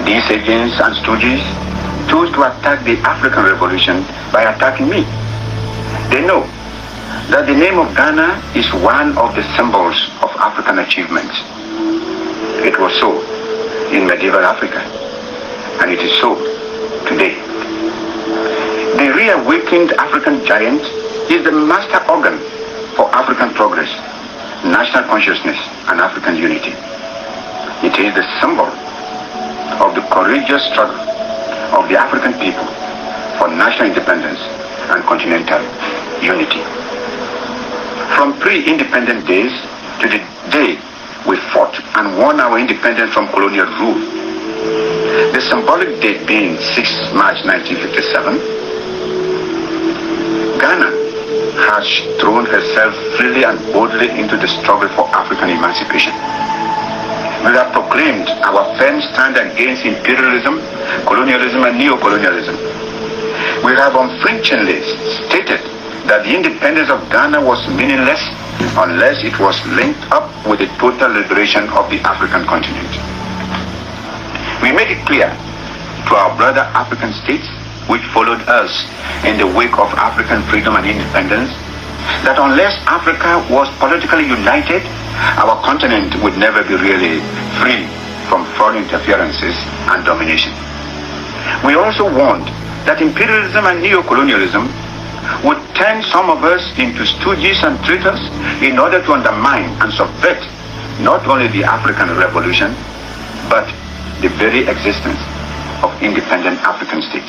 These agents and stooges chose to attack the African Revolution by attacking me. They know that the name of Ghana is one of the symbols of African achievements. It was so in medieval Africa, and it is so today. The reawakened African giant is the master organ for African progress, national consciousness, and African unity. It is the symbol of the courageous struggle of the African people for national independence and continental unity. From pre-independent days to the day we fought and won our independence from colonial rule, the symbolic date being 6 March 1957, Ghana has thrown herself freely and boldly into the struggle for African emancipation. We have proclaimed our firm stand against imperialism, colonialism, and neo-colonialism. We have unflinchingly stated that the independence of Ghana was meaningless unless it was linked up with the total liberation of the African continent. We made it clear to our brother African states, which followed us in the wake of African freedom and independence, that unless Africa was politically united, our continent would never be really free from foreign interferences and domination. We also warned that imperialism and neo-colonialism would turn some of us into stooges and traitors in order to undermine and subvert not only the African Revolution, but the very existence of independent African states.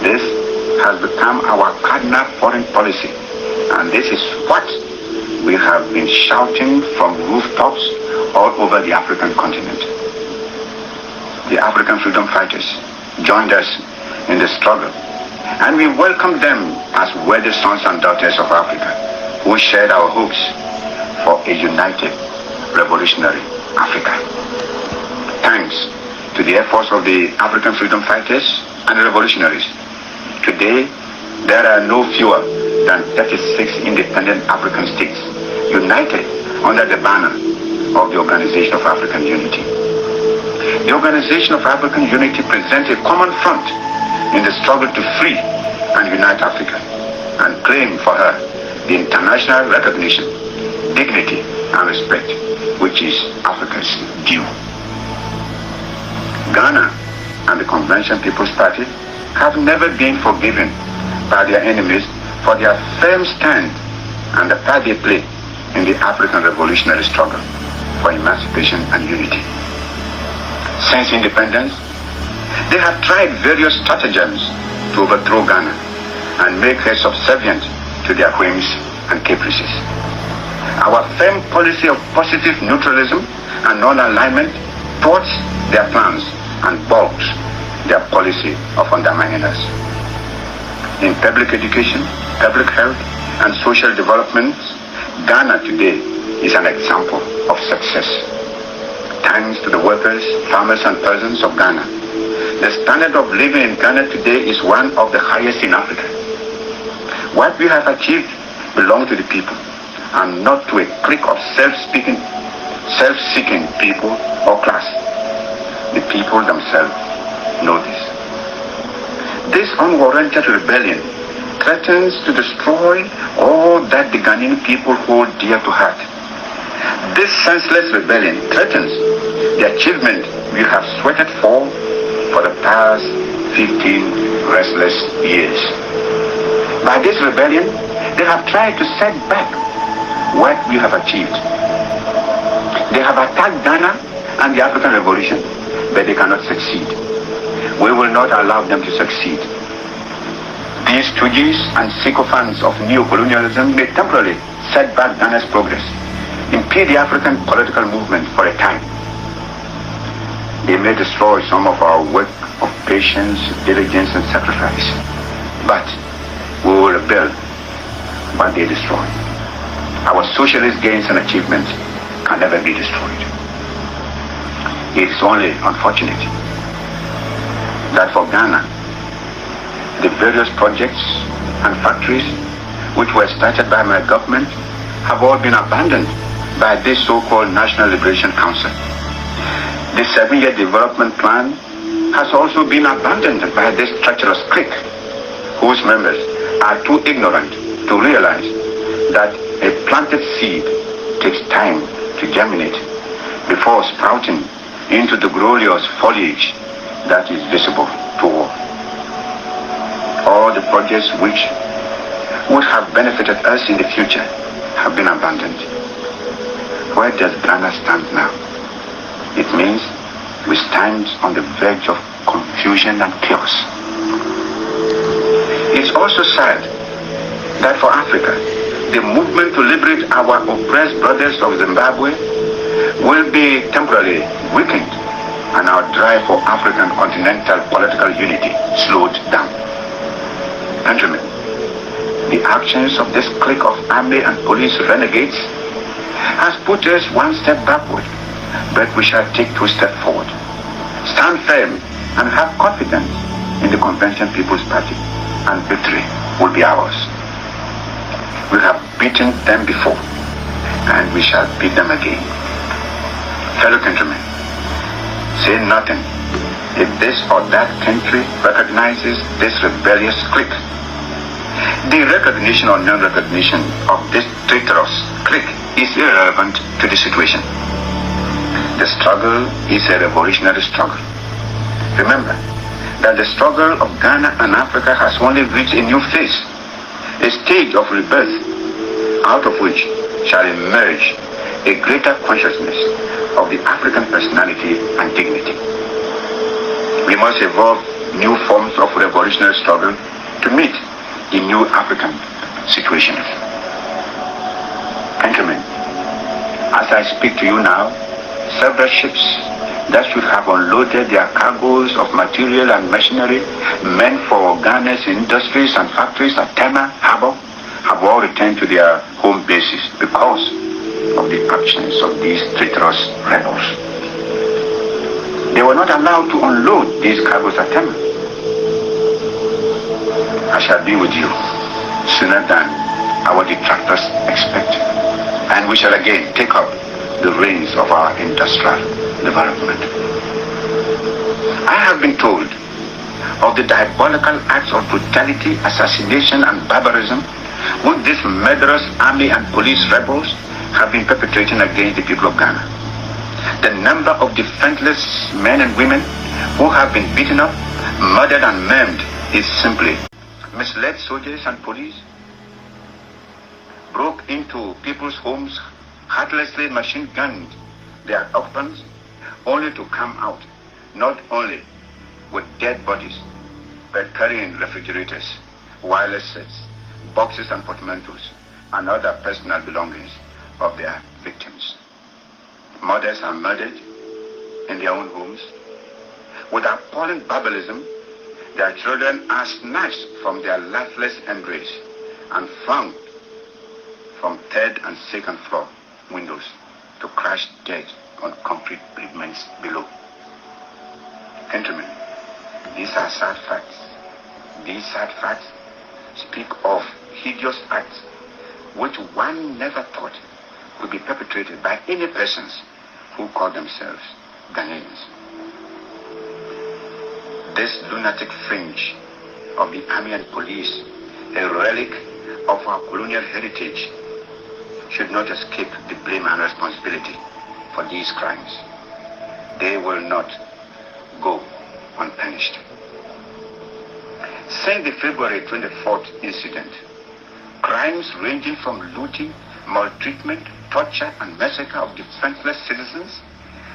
This has become our cardinal foreign policy, and this is what we have been shouting from rooftops all over the African continent. The African freedom fighters joined us in the struggle, and we welcome them as worthy sons and daughters of Africa who shared our hopes for a united revolutionary Africa. Thanks to the efforts of the African freedom fighters and revolutionaries, today there are no fewer than 36 independent African states united under the banner of the Organization of African Unity. The Organization of African Unity presents a common front in the struggle to free and unite Africa and claim for her the international recognition, dignity, and respect which is Africa's due. Ghana and the Convention People's Party have never been forgiven by their enemies for their firm stand and the part they play in the African revolutionary struggle for emancipation and unity. Since independence, they have tried various stratagems to overthrow Ghana and make her subservient to their whims and caprices. Our firm policy of positive neutralism and non-alignment thwarts their plans and balks their policy of undermining us. In public education, public health, and social development, Ghana today is an example of success. Thanks to the workers, farmers, and peasants of Ghana, the standard of living in Ghana today is one of the highest in Africa. What we have achieved belongs to the people and not to a clique of self-seeking people or class. The people themselves know this. This unwarranted rebellion threatens to destroy all that the Ghanaian people hold dear to heart. This senseless rebellion threatens the achievement we have sweated for the past 15 restless years. By this rebellion, they have tried to set back what we have achieved. They have attacked Ghana and the African Revolution, but they cannot succeed. We will not allow them to succeed. These stooges and sycophants of neo-colonialism may temporarily set back Ghana's progress, impede the African political movement for a time. They may destroy some of our work of patience, diligence, and sacrifice. But we will rebuild what they destroy. Our socialist gains and achievements can never be destroyed. It is only unfortunate that for Ghana, the various projects and factories which were started by my government have all been abandoned by this so-called National Liberation Council. The 7-year development plan has also been abandoned by this treacherous clique, whose members are too ignorant to realize that a planted seed takes time to germinate before sprouting into the glorious foliage that is visible to all. All the projects which would have benefited us in the future have been abandoned. Where does Ghana stand now? It means we stand on the verge of confusion and chaos. It's also sad that for Africa, the movement to liberate our oppressed brothers of Zimbabwe will be temporarily weakened and our drive for African continental political unity slowed down. Countrymen, the actions of this clique of army and police renegades has put us one step backward, but we shall take 2 steps forward. Stand firm and have confidence in the Convention People's Party, and victory will be ours. We have beaten them before, and we shall beat them again. Fellow countrymen, say nothing if this or that country recognizes this rebellious clique. The recognition or non-recognition of this traitorous clique is irrelevant to the situation. The struggle is a revolutionary struggle. Remember that the struggle of Ghana and Africa has only reached a new phase, a stage of rebirth, out of which shall emerge a greater consciousness of the African personality and dignity. We must evolve new forms of revolutionary struggle to meet the new African situation. Countrymen, as I speak to you now, several ships that should have unloaded their cargoes of material and machinery meant for Ghana's industries and factories at Tema Harbor have all returned to their home bases because of the actions of these traitorous rebels. They were not allowed to unload these cargoes at Tema. I shall be with you sooner than our detractors expect, and we shall again take up the reins of our industrial development. I have been told of the diabolical acts of brutality, assassination, and barbarism which these murderous army and police rebels have been perpetrating against the people of Ghana. The number of defenseless men and women who have been beaten up, murdered, and maimed is simply misled. Soldiers and police broke into people's homes, heartlessly machine-gunned their occupants, only to come out not only with dead bodies, but carrying refrigerators, wireless sets, boxes and portmanteaus, and other personal belongings of their victims. Mothers are murdered in their own homes. With appalling barbarism, their children are snatched from their lifeless embrace and flung from third and second floor windows to crash dead on concrete pavements below. Countrymen, these are sad facts. These sad facts speak of hideous acts which one never thought could be perpetrated by any persons who call themselves Ghanaians. This lunatic fringe of the army and police, a relic of our colonial heritage, should not escape the blame and responsibility for these crimes. They will not go unpunished. Since the February 24th incident, crimes ranging from looting, maltreatment, torture, and massacre of defenseless citizens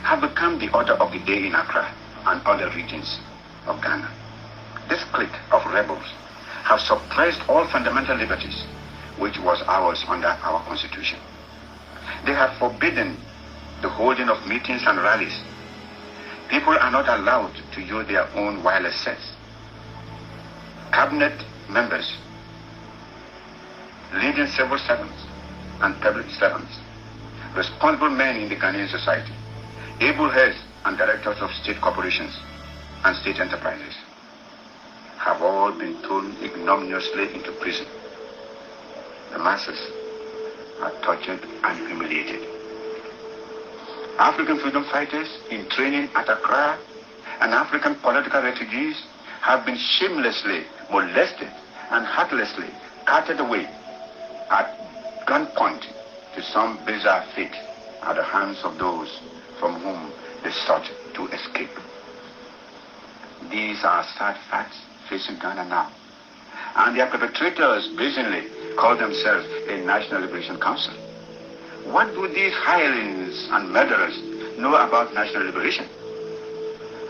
have become the order of the day in Accra and other regions of Ghana. This clique of rebels have suppressed all fundamental liberties which was ours under our constitution. They have forbidden the holding of meetings and rallies. People are not allowed to use their own wireless sets. Cabinet members, leading civil servants and public servants, responsible men in the Ghanaian society, able heads and directors of state corporations and state enterprises have all been thrown ignominiously into prison. The masses are tortured and humiliated. African freedom fighters in training at Accra and African political refugees have been shamelessly molested and heartlessly carted away at gunpoint to some bizarre fate at the hands of those from whom they sought to escape. These are sad facts facing Ghana now. And their perpetrators brazenly call themselves a National Liberation Council. What do these hirelings and murderers know about national liberation?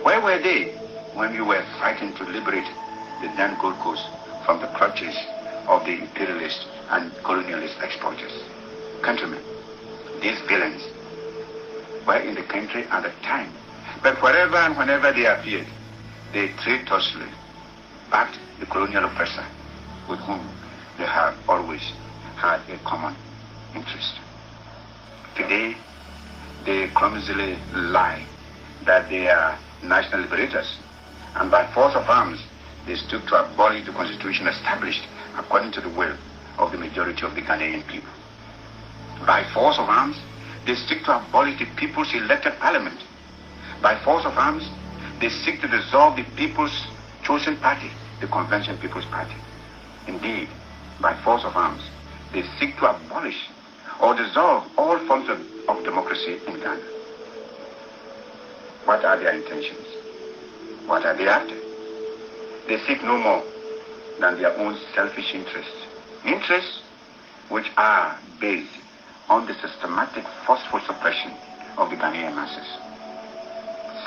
Where were they when we were fighting to liberate the then Gold Coast from the clutches of the imperialist and colonialist exploiters? Countrymen, these villains were in the country at the time, but wherever and whenever they appeared, they traitorously backed the colonial oppressor with whom they have always had a common interest. Today, they clumsily lie that they are national liberators, and by force of arms, they stood to abolish the constitution established according to the will of the majority of the Ghanaian people. By force of arms, they seek to abolish the people's elected parliament. By force of arms, they seek to dissolve the people's chosen party, the Convention People's Party. Indeed, by force of arms, they seek to abolish or dissolve all forms of democracy in Ghana. What are their intentions? What are they after? They seek no more than their own selfish interests. Interests which are based on the systematic forceful suppression of the Ghanaian masses.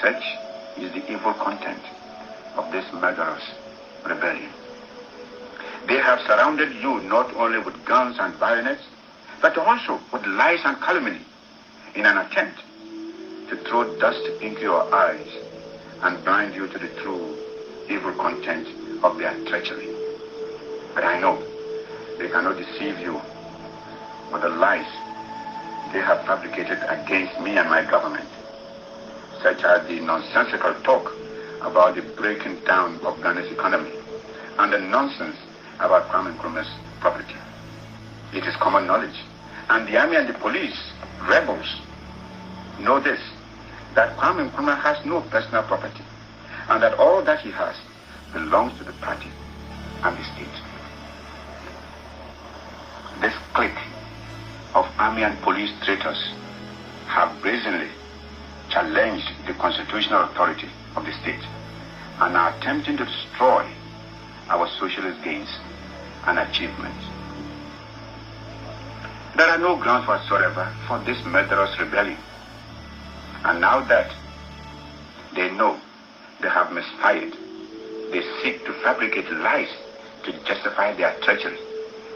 Such is the evil content of this murderous rebellion. They have surrounded you not only with guns and bayonets, but also with lies and calumny in an attempt to throw dust into your eyes and blind you to the true evil content of their treachery. But I know they cannot deceive you with the lies they have fabricated against me and my government, such as the nonsensical talk about the breaking down of Ghana's economy and the nonsense about Kwame Nkrumah's property. It is common knowledge, and the army and the police, rebels, know this, that Kwame Nkrumah has no personal property, and that all that he has belongs to the party and the state. This clique of army and police traitors have brazenly challenged the constitutional authority of the state and are attempting to destroy our socialist gains and achievements. There are no grounds whatsoever for this murderous rebellion. And now that they know they have misfired, they seek to fabricate lies to justify their treachery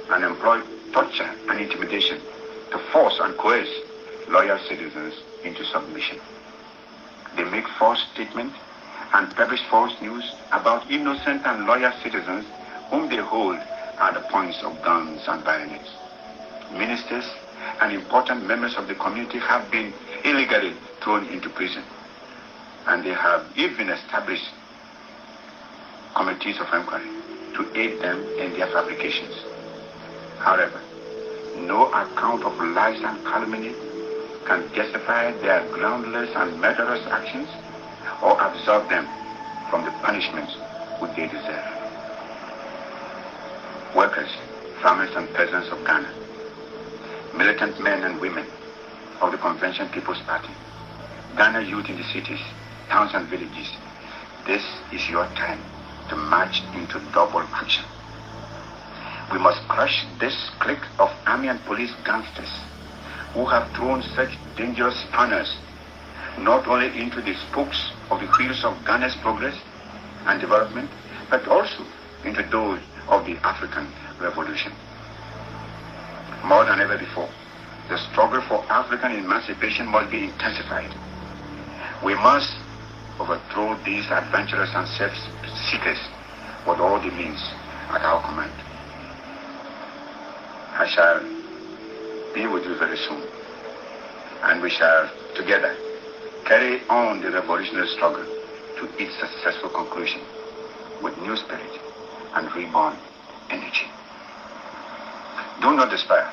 and employ torture and intimidation to force and coerce loyal citizens into submission. They make false statements and publish false news about innocent and loyal citizens whom they hold at the points of guns and bayonets. Ministers and important members of the community have been illegally thrown into prison, and they have even established committees of inquiry to aid them in their fabrications. However, no account of lies and calumny can justify their groundless and murderous actions or absolve them from the punishments which they deserve. Workers, farmers and peasants of Ghana, militant men and women of the Convention People's Party, Ghana youth in the cities, towns and villages, this is your time to march into double action. We must crush this clique of army and police gangsters who have thrown such dangerous spanners not only into the spokes of the wheels of Ghana's progress and development, but also into those of the African Revolution. More than ever before, the struggle for African emancipation must be intensified. We must overthrow these adventurers and self-seekers with all the means at our command. I shall be with you very soon, and we shall together carry on the revolutionary struggle to its successful conclusion with new spirit and reborn energy. Do not despair.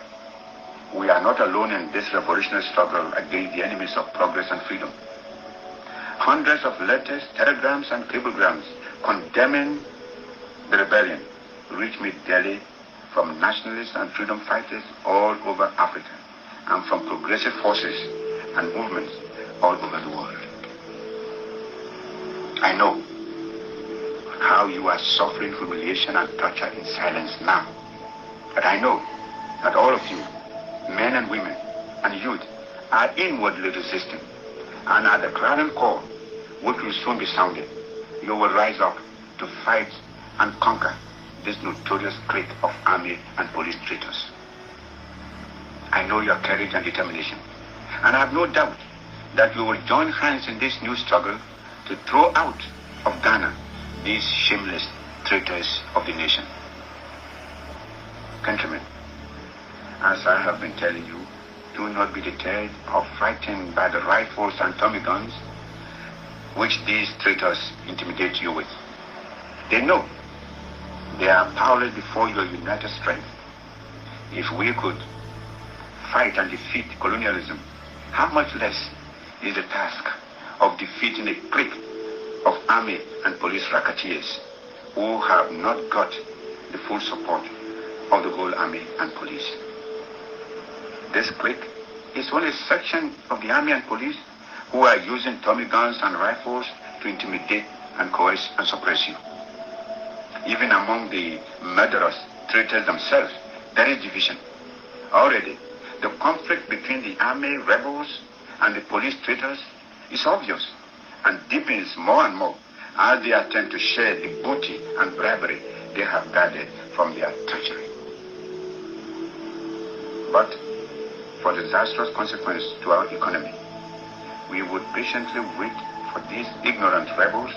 we are not alone in this revolutionary struggle against the enemies of progress and freedom. Hundreds of letters, telegrams, and cablegrams condemning the rebellion reach me daily from nationalists and freedom fighters all over Africa and from progressive forces and movements all over the world. I know how you are suffering humiliation and torture in silence now. But I know that all of you, men and women and youth, are inwardly resisting. And at the clarion call, which will soon be sounded, you will rise up to fight and conquer this notorious clique of army and police traitors. I know your courage and determination, and I have no doubt that you will join hands in this new struggle to throw out of Ghana these shameless traitors of the nation. Countrymen, as I have been telling you, do not be deterred or frightened by the rifles and Tommy guns which these traitors intimidate you with. They know they are powerless before your united strength. If we could fight and defeat colonialism, how much less is the task of defeating a clique of army and police racketeers who have not got the full support of the whole army and police. This clique is only a section of the army and police who are using Tommy guns and rifles to intimidate and coerce and suppress you. Even among the murderous traitors themselves, there is division. Already, the conflict between the army rebels and the police traitors is obvious and deepens more and more as they attempt to share the booty and bribery they have gathered from their treasury. But for disastrous consequence to our economy, we would patiently wait for these ignorant rebels